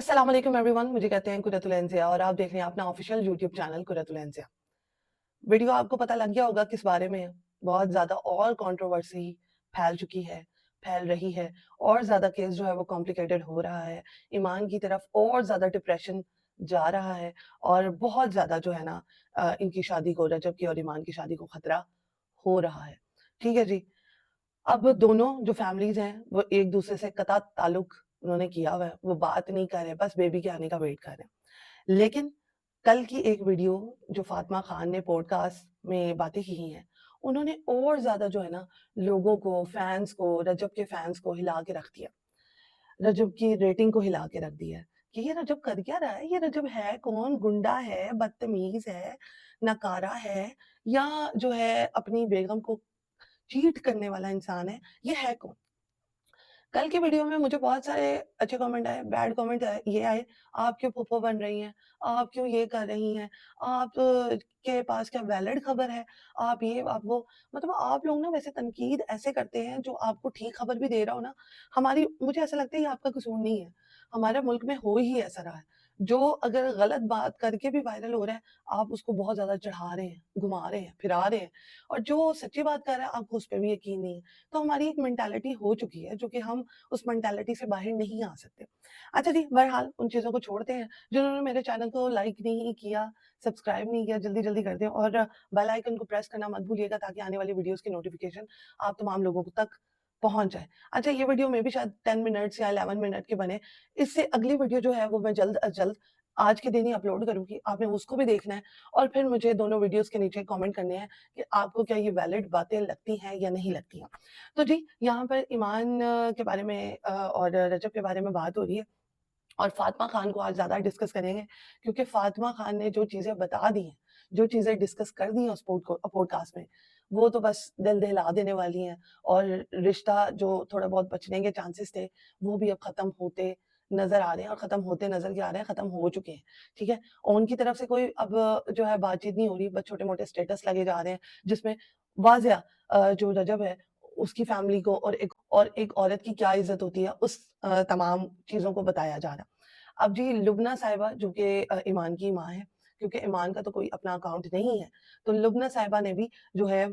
अस्सलाम वालेकुम एवरीवन, मुझे कहते हैं कुरतुल इंसिया और आप देख रहे हैं अपना official YouTube channel Qurratul इंसिया। Video आपको पता लग गया होगा किस बारे में है। बहुत ज़्यादा और कंट्रोवर्सी फैल चुकी है, फैल रही है और ज़्यादा केस जो है वो कॉम्प्लिकेटेड हो रहा है। ईमान की तरफ और ज़्यादा डिप्रेशन जा रहा है और बहुत ज़्यादा जो है ना इनकी शादी को, रजब की और ईमान की शादी को खतरा हो रहा है। ठीक है जी। अब दोनों जो फैमिलीज़ हैं, वो एक-दूसरे से कता ताल्लुक उन्होंने किया हुआ है, वो बात नहीं कर रहे, बस बेबी के आने का वेट कर रहे हैं। लेकिन कल की एक वीडियो जो फ़ातिमा खान ने पॉडकास्ट में बातें की हैं, उन्होंने और ज़्यादा जो है ना, लोगों को, फैन्स को, रजब के फैन्स को हिला के रख दिया। रजब की रेटिंग को हिला के रख दिया है कि ये रजब कर क्या रहा है? ये रजब है कौन? गुंडा है, बदतमीज़ है, नकारा है या जो है अपनी बेगम को चीट करने वाला इंसान है, ये है कौन? कल की वीडियो में मुझे बहुत सारे अच्छे कमेंट आए, बैड कमेंट आए, ये आए, आप क्यों फूफो बन रही हैं? आप क्यों ये कर रही हैं? आप के पास क्या वैलिड खबर है? आप ये, आप वो। मतलब आप लोग ना वैसे तनकीद ऐसे करते हैं जो आपको ठीक खबर भी दे रहा हो ना, हमारी मुझे ऐसा लगता है ये आपका कसूर नहीं है। हमारे मुल्क में हो ही ऐसा रहा है। जो अगर गलत बात करके भी वायरल हो रहा है, आप उसको बहुत ज़्यादा चढ़ा रहे हैं, घुमा रहे हैं, फिरा रहे हैं और जो सच्ची बात कर रहा है, आपको उस पे भी यकीन नहीं है। तो हमारी एक मेंटालिटी हो चुकी है जो कि हम उस मेंटालिटी से बाहर नहीं आ सकते। अच्छा जी, बहरहाल उन चीज़ों को छोड़ते हैं। जिन्होंने मेरे चैनल को लाइक नहीं किया, सब्सक्राइब नहीं किया, जल्दी-जल्दी कर दें और बेल आइकन को प्रेस करना मत भूलिएगा ताकि आने वाली वीडियोज़ की नोटिफ़िकेशन आप तमाम लोगों तक पहुँच जाए। अच्छा, ये वीडियो मेबी शायद 10 मिनट्स या 11 मिनट के बने। इससे अगली वीडियो जो है वो मैं जल्द अज़ जल्द आज के दिन ही अपलोड करूँगी। आपने उसको भी देखना है और फिर मुझे दोनों वीडियोज़ के नीचे कमेंट करने हैं कि आपको क्या ये वैलिड बातें लगती हैं या नहीं लगती हैं। तो जी, यहाँ पर ईमान के बारे में और रजब के बारे में बात हो रही है और फ़ातिमा खान को आज ज़्यादा डिस्कस करेंगे क्योंकि फ़ातिमा खान ने जो चीज़ें बता दी हैं, जो चीज़ें डिस्कस कर दी हैं उस पॉडकास्ट में, वो तो बस दिल दहला देने वाली हैं और रिश्ता जो थोड़ा बहुत बचने के चांसेस थे, वो भी अब ख़त्म होते नज़र आ रहे हैं और ख़त्म होते नज़र क्या आ रहे हैं, ख़त्म हो चुके हैं, ठीक है? और उनकी तरफ से कोई अब जो है बातचीत नहीं हो रही, बस छोटे-मोटे स्टेटस लगे जा रहे हैं, जिसमें वाज़िया जो रजब है, उसकी फैमिली को और एक औरत की क्या इज़्ज़त होती है, उस तमाम चीज़ों को बताया जा रहा। अब जी लुब्ना साहिबा जो कि ईमान की माँ है, क्योंकि ईमान का तो कोई अपना अकाउंट नहीं है, तो लुब्ना साहिबा ने भी जो है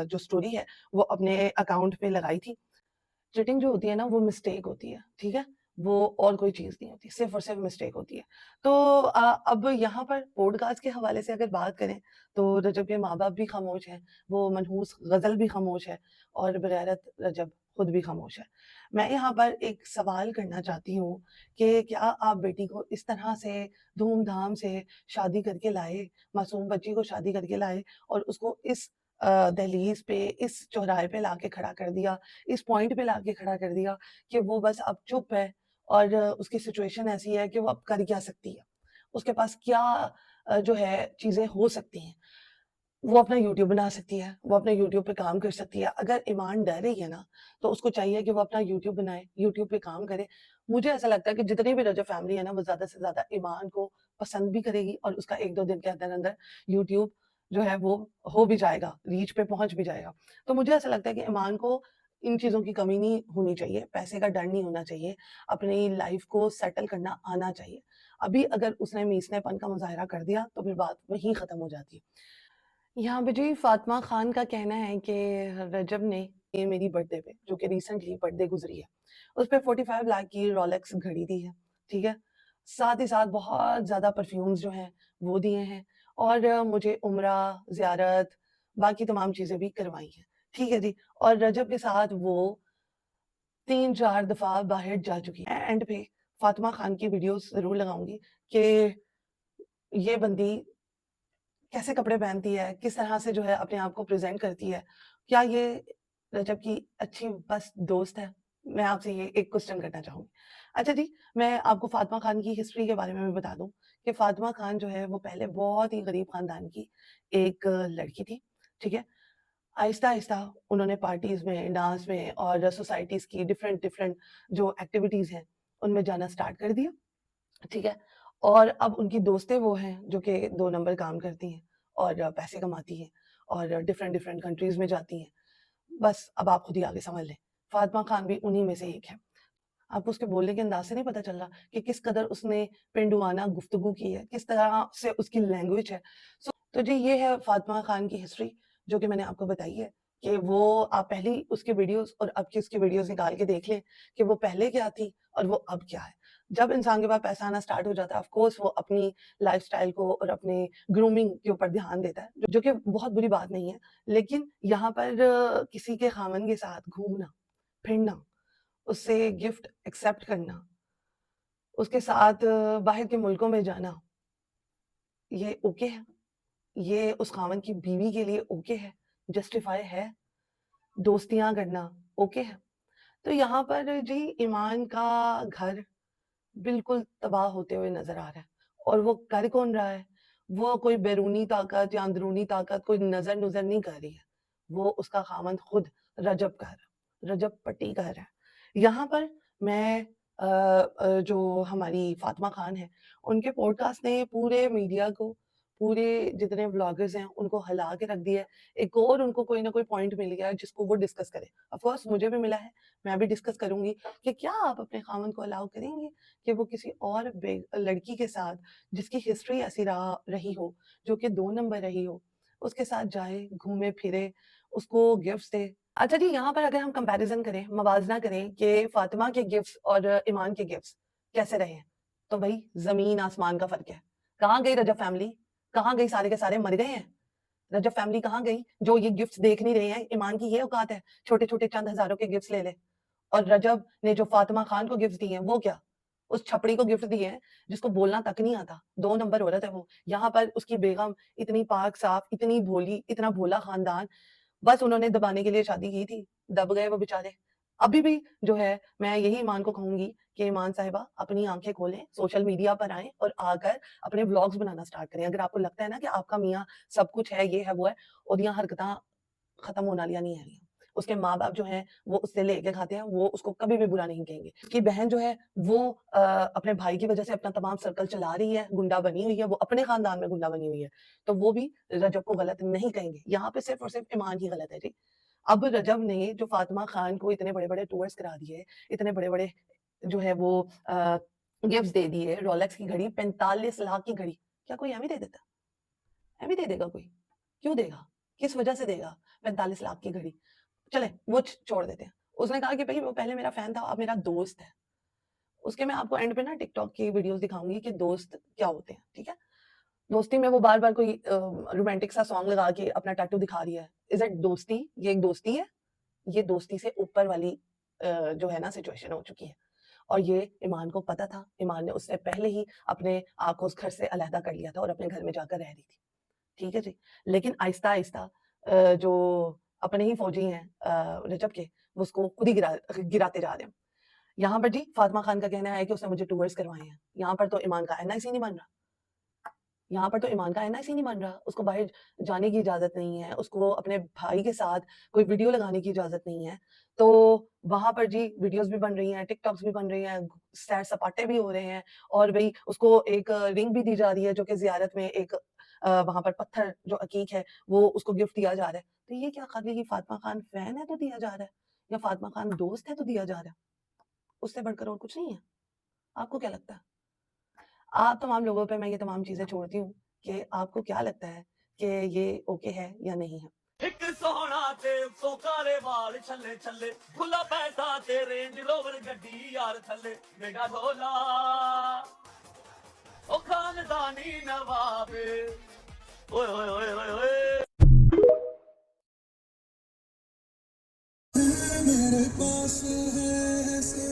जो स्टोरी है, वो अपने अकाउंट पे लगाई थी। चीटिंग जो होती है ना वो मिस्टेक होती है, ठीक है? वो और कोई चीज़ नहीं होती, सिर्फ़ और सिर्फ़ मिस्टेक होती है। तो अब यहाँ पर पॉडकास्ट के हवाले से अगर बात करें, तो रजब के माँ-बाप भी खामोश हैं, वो मनहूस ग़ज़ल भी खामोश है और बग़ैरत रजब खुद भी खामोश है। मैं यहाँ पर एक सवाल करना चाहती हूँ कि क्या आप बेटी को इस तरह से धूम-धाम से शादी करके लाए, मासूम बच्ची को शादी करके लाए और उसको इस दहलीज़ पे, इस चौराहे पे लाके खड़ा कर दिया, इस पॉइंट पे लाके खड़ा कर दिया कि वो बस अब चुप है और उसकी सिचुएशन ऐसी है कि वो अब कर क्या सकती है। उसके पास क्या जो है चीज़ें हो सकती हैं। वो अपना यूट्यूब बना सकती है, वो अपने यूट्यूब पे काम कर सकती है। अगर ईमान डर रही है ना, तो उसको चाहिए कि वो अपना यूट्यूब बनाए, यूट्यूब पे काम करे। मुझे ऐसा लगता है कि जितनी भी रजब फैमिली है ना, वो ज़्यादा से ज़्यादा ईमान को पसंद भी करेगी और उसका 1-2 दिन के अंदर-अंदर यूट्यूब जो है वो हो भी जाएगा, रीच पे पहुँच भी जाएगा। तो मुझे ऐसा लगता है कि ईमान को इन चीज़ों की कमी नहीं होनी चाहिए, पैसे का डर नहीं होना चाहिए, अपनी लाइफ़ को सेटल करना आना चाहिए। अभी अगर उसने मीसनेपन का मुज़ाहिरा कर दिया, तो फिर बात वहीं ख़त्म हो जाती है। यहाँ पे जी फ़ातिमा खान का कहना है कि रजब ने ये मेरी बर्थडे पे, जो कि रिसेंटली बर्थडे गुज़री है, उस पे 45 लाख की रोलेक्स घड़ी दी है, ठीक है? साथ ही साथ बहुत ज़्यादा परफ्यूम्स जो हैं, वो दिए हैं और मुझे उम्रा, ज़ियारत, बाकी तमाम चीज़ें भी करवाई हैं, ठीक है जी? और रजब के साथ वो 3-4 दफ़ा बाहर जा चुकी हैं। एंड पे फ़ातिमा खान की वीडियोज़ ज़रूर लगाऊँगी कि ये बंदी कैसे कपड़े पहनती है, किस तरह से जो है अपने आप को प्रेज़ेंट करती है। क्या ये रजब की अच्छी बस दोस्त है? मैं आपसे ये एक क्वेश्चन करना चाहूँगी। अच्छा जी, मैं आपको फ़ातिमा खान की हिस्ट्री के बारे में भी बता दूँ कि फ़ातिमा खान जो है वो पहले बहुत ही गरीब ख़ानदान की एक लड़की थी, ठीक है? आहिस्ता-आहिस्ता उन्होंने पार्टीज़ में, डांस में और सोसाइटीज़ की डिफरेंट-डिफरेंट जो एक्टिविटीज़ हैं, उनमें जाना स्टार्ट कर दिया। ठीक है? और अब उनकी दोस्तें वो हैं जो कि 2 नंबर काम करती हैं और पैसे कमाती हैं और डिफरेंट कंट्रीज़ में जाती हैं। बस अब आप खुद ही आगे समझ लें। फ़ातिमा खान भी उन्हीं में से एक है। آپ کو اس کے بولنے کے انداز سے نہیں پتہ چل رہا کہ کس قدر اس نے پنڈوانہ گفتگو کی ہے، کس طرح سے اس کی لینگویج ہے. تو جی یہ ہے فاطمہ خان کی ہسٹری جو کہ میں نے آپ کو بتائی ہے کہ وہ آپ پہلی اس کی ویڈیوز اور اب کی اس کی ویڈیوز نکال کے دیکھ لیں کہ وہ پہلے کیا تھی اور وہ اب کیا ہے. جب انسان کے پاس پیسہ آنا سٹارٹ ہو جاتا ہے آف کورس وہ اپنی لائف سٹائل کو اور اپنے گرومنگ کے اوپر دھیان دیتا ہے جو کہ بہت بری بات نہیں ہے. لیکن یہاں پر کسی کے خاوند کے ساتھ گھومنا پھرنا، اس سے گفٹ ایکسیپٹ کرنا، اس کے ساتھ باہر کے ملکوں میں جانا، یہ اوکے ہے؟ یہ اس خاوند کی بیوی کے لیے اوکے ہے؟ جسٹیفائی ہے؟ دوستیاں کرنا اوکے ہے؟ تو یہاں پر جی ایمان کا گھر بالکل تباہ ہوتے ہوئے نظر آ رہا ہے. اور وہ کر کون رہا ہے؟ وہ کوئی بیرونی طاقت یا اندرونی طاقت کوئی نظر نہیں کر رہی ہے. وہ اس کا خاوند خود رجب پٹی کر رہا ہے. یہاں پر میں جو ہماری فاطمہ خان ہے ان کے پوڈ کاسٹ نے پورے میڈیا کو، پورے جتنے بلاگرز ہیں ان کو ہلا کے رکھ دیا ہے. ایک اور ان کو کوئی نہ کوئی پوائنٹ مل گیا ہے جس کو وہ ڈسکس کرے. آف کورس مجھے بھی ملا ہے، میں بھی ڈسکس کروں گی کہ کیا آپ اپنے خاوند کو الاؤ کریں گے کہ وہ کسی اور لڑکی کے ساتھ جس کی ہسٹری ایسی رہی ہو، جو کہ 2 نمبر رہی ہو، اس کے ساتھ جائے، گھومے پھرے، اس کو گفٹس دے. اچھا جی یہاں پر اگر ہم کمپیریزن کریں، موازنہ کریں کہ فاطمہ کے گفٹس اور ایمان کے گفٹس کیسے رہے ہیں، تو بھائی زمین آسمان کا فرق ہے. کہاں گئی رجب فیملی؟ کہاں گئی؟ سارے کے سارے مر گئے ہیں. رجب فیملی کہاں گئی جو یہ گفٹس دیکھ نہیں رہے ہیں؟ ایمان کی یہ اوقات ہے چھوٹے چھوٹے چند ہزاروں کے گفٹس لے لے. اور رجب نے جو فاطمہ خان کو گفٹ دیے ہیں وہ کیا؟ اس چھپڑی کو گفٹ دیے ہیں جس کو بولنا تک نہیں آتا. 2 نمبر عورت ہے وہ. یہاں پر اس کی بیگم اتنی پاک صاف، اتنی بھولی، اتنا بھولا خاندان، بس انہوں نے دبانے کے لیے شادی کی تھی، دب گئے وہ بیچارے. ابھی بھی جو ہے میں یہی ایمان کو کہوں گی کہ ایمان صاحبہ اپنی آنکھیں کھولیں، سوشل میڈیا پر آئیں اور آ کر اپنے ولاگز بنانا سٹارٹ کریں. اگر آپ کو لگتا ہے نا کہ آپ کا میاں سب کچھ ہے، یہ ہے وہ ہے، اودیاں حرکتاں ختم ہونے والی نہیں ہے. اس کے ماں باپ جو ہیں وہ اس سے لے کے کھاتے ہیں، وہ اس کو کبھی بھی برا نہیں کہیں گے. اس کی بہن جو ہے وہ اپنے بھائی کی وجہ سے اپنا تمام سرکل چلا رہی ہے، گنڈا بنی ہوئی ہے، وہ اپنے خاندان میں گنڈا بنی ہوئی ہے، تو وہ بھی رجب کو غلط نہیں کہیں گے. یہاں پہ صرف اور صرف ایمان ہی غلط ہے جی. اب رجب نے جو فاطمہ خان کو اتنے بڑے بڑے ٹورز کرا دیے، اتنے بڑے بڑے جو ہے وہ گفٹس دے دیے، رولیکس کی گھڑی 45 لاکھ کی گھڑی، کیا کوئی ایویں دے دیتا؟ ایویں دے دے گا کوئی؟ کیوں دے گا؟ کس وجہ سے دے گا 45 لاکھ کی گھڑی؟ چلیں وہ چھوڑ دیتے ہیں. اس نے کہا کہ بھائی وہ پہلے میرا فین تھا، اب میرا دوست ہے. اس کے میں آپ کو اینڈ پہ نا ٹک ٹاک کی ویڈیوز دکھاؤں گی کہ دوست کیا ہوتے ہیں. ٹھیک ہے، دوستی میں وہ بار بار کوئی رومانٹک سا سانگ لگا کے اپنا ٹیٹو دکھا رہی ہے. از اٹ دوستی؟ یہ ایک دوستی ہے؟ یہ دوستی سے اوپر والی جو ہے نا سچویشن ہو چکی ہے. اور یہ ایمان کو پتا تھا. ایمان نے اس سے پہلے ہی اپنے آپ کو اس گھر سے علیحدہ کر لیا تھا اور اپنے گھر میں جا کر رہ رہی تھی. ٹھیک ہے جی. لیکن آہستہ آہستہ جو اپنے ہی فوجی ہیں رجب کے، وہ اس کو خود ہی گراتے جا رہے ہیں. یہاں پر جی فاطمہ خان کا کہنا ہے کہ اس نے مجھے ٹورز کروائے ہیں. یہاں پر تو ایمان کا این آئی سی نہیں بن رہا. یہاں پر تو ایمان کا این آئی سی نہیں بن رہا. اس کو باہر جانے کی اجازت نہیں ہے، اس کو اپنے بھائی کے ساتھ کوئی ویڈیو لگانے کی اجازت نہیں ہے. تو وہاں پر جی ویڈیوز بھی بن رہی ہیں، ٹک ٹاکس بھی بن رہی ہیں، سیر سپاٹے بھی ہو رہے ہیں، اور بھئی اس کو ایک رنگ بھی دی جا رہی ہے جو کہ زیارت میں ایک وہاں پر پتھر جو عقیق ہے وہ اس کو گفٹ دیا جا رہا ہے. تو یہ کیا خالی فاطمہ خان فین ہے تو دیا جا رہا ہے، یا فاطمہ خان دوست ہے تو دیا جا رہا ہے؟ اس سے بڑھ کر اور کچھ نہیں ہے. آپ کو کیا لگتا ہے؟ آپ تمام لوگوں پہ میں یہ تمام چیزیں چھوڑتی ہوں کہ آپ کو کیا لگتا ہے کہ یہ اوکے ہے یا نہیں ہے. ایک سونا تے سو کالے وال چھلے چھلے، کھلا پیسہ تے رینج روور گڈی یار تھلے، میگا ڈھولا او خاندانی نواب، اوئے اوئے اوئے اوئے اوئے. میرے پاس ہے ایسے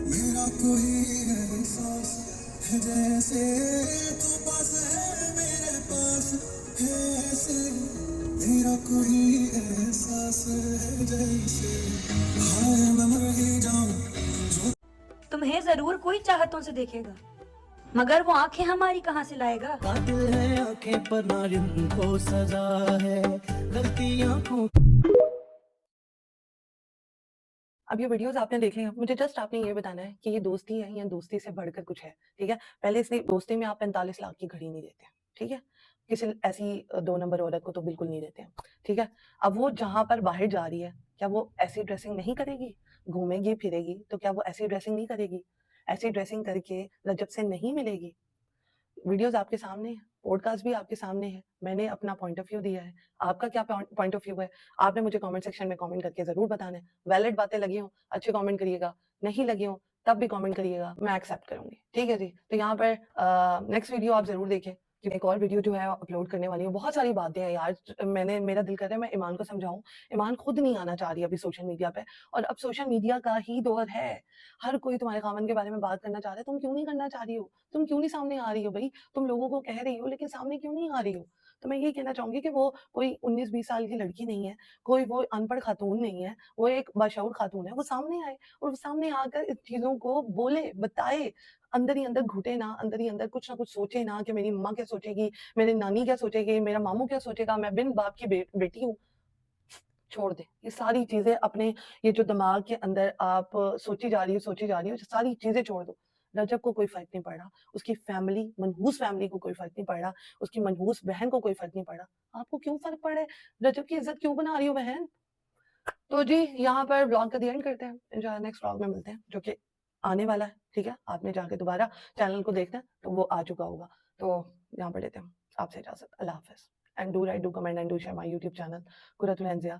میرا کوئی احساس ہے، جیسے تو پاس ہے میرے پاس ہے ایسے میرا کوئی احساس ہے، جیسے ہائے میں مر ہی جاؤں. تمہیں ضرور کوئی چاہتوں سے دیکھے گا، مگر وہ آنکھیں ہماری کہاں سے لائے گا؟ قاتل ہے آنکھیں پر نارن کو سزا ہے غلطیاں کو. اب یہ ویڈیوز آپ نے دیکھ لی ہیں، مجھے جسٹ آپ نے یہ بتانا ہے کہ یہ دوستی ہے یا دوستی سے بڑھ کر کچھ ہے. ٹھیک ہے، پہلے اس دوستی میں آپ 45 لاکھ کی گھڑی نہیں دیتے ہیں. ٹھیک ہے، کسی ایسی 2 نمبر عورت کو تو بالکل نہیں دیتے ہیں. ٹھیک ہے، اب وہ جہاں پر باہر جا رہی ہے کیا وہ ایسی ڈریسنگ نہیں کرے گی؟ घूमेगी फिरेगी तो क्या वो ऐसी ड्रेसिंग नहीं करेगी? ऐसी ड्रेसिंग करके रजब से नहीं मिलेगी? वीडियोस आपके सामने हैं, पॉडकास्ट भी आपके सामने है, मैंने अपना पॉइंट ऑफ व्यू दिया है, आपका क्या पॉइंट ऑफ व्यू है? आपने मुझे कमेंट सेक्शन में कमेंट करके ज़रूर बताना है। वैलिड बातें लगी हों, अच्छे कमेंट करिएगा, नहीं लगी हों, तब भी कमेंट करिएगा, मैं एक्सेप्ट करूँगी। ठीक है जी? तो यहाँ पर नेक्स्ट वीडियो आप ज़रूर देखें, क्योंकि एक और वीडियो जो है अपलोड करने वाली हूँ। बहुत सारी बातें हैं यार, मेरा दिल कर रहा है मैं ईमान को समझाऊँ, ईमान खुद नहीं आना चाह रही अभी सोशल मीडिया पे, और अब सोशल मीडिया का ही दौर है। हर कोई तुम्हारे खामन के बारे में बात करना चाह रहा है, तुम क्यों नहीं करना चाह रही हो? तुम क्यों नहीं सामने आ रही हो भई? तुम लोगों को कह रही हो लेकिन सामने क्यों नहीं आ रही हो? तो मैं यही कहना चाहूँगी कि वो कोई 19-20 साल की लड़की नहीं है, कोई वो अनपढ़ खातून नहीं है, वो एक बाशऊर खातून है, वो सामने आए और वो सामने आकर इस चीज़ों को बोले, बताए, अंदर ही अंदर घुटे ना, अंदर ही अंदर कुछ ना कुछ सोचे ना कि मेरी मम्मा क्या सोचेगी, मेरी नानी क्या सोचेगी, मेरा मामू क्या सोचेगा, मैं बिन बाप की बेटी हूँ। छोड़ दें, ये सारी चीज़ें अपने ये जो दिमाग के अंदर आप सोची जा रही हो, सारी चीज़ें छोड़ दो। रजब को कोई फ़र्क नहीं पड़ रहा, उसकी फैमिली मनहूस फैमिली को कोई फ़र्क नहीं पड़ रहा, उसकी मनहूस बहन को कोई फ़र्क नहीं पड़ रहा। आपको क्यों फ़र्क पड़ रहा है? रजब की इज़्ज़त क्यों बना रही हो बहन? तो जी, यहाँ पर व्लॉग का द एंड करते हैं। इंशाल्लाह नेक्स्ट व्लॉग में मिलते हैं, जो कि आने वाला है, ठीक है? आपने जाके दोबारा चैनल को देखना है, तो वो आ चुका होगा। तो यहाँ पर लेते हैं आपसे इजाज़त। अल्लाह हाफ़िज़ and do like, do comment and do share my YouTube channel Qurratul इंज़िया।